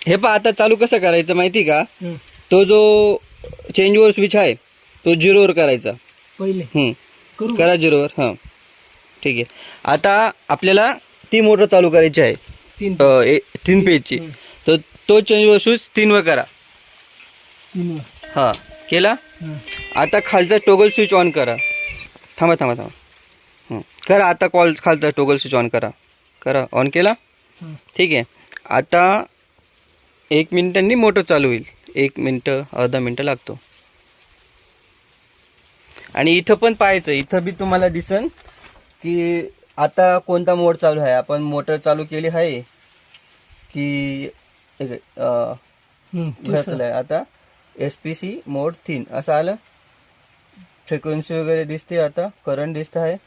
हे पहा आता चालू कसं करायचं माहिती का? हं. तो जो चेंज ओव्हर स्विच आहे तो 0वर करायचा. पहिले करू करा 0वर. हां ठीक आहे. आता आपल्याला ती मोटर चालू करायची आहे 3 पेजची. तर तो चेंज ओव्हर स्विच 3वर करा. 3 हां केला. आता खालचा टोगल स्विच ऑन करा. थांबा. करा आता खालचा टोगल स्विच ऑन करा. ऑन केला. ठीक आहे. आता 1 मिनिटांनी मोटर चालू होईल. 1 मिनटं अर्धा मिनटं लागतो. आणि इथं पण पाहायचं, इथं बी तुम्हाला दिसन की आता कोणता मोड चालू आहे. आपण मोटर चालू केली आहे की आहे आता SPC मोड 3 असं आलं. फ्रिक्वेन्सी वगैरे दिसते. आता करंट दिसत आहे.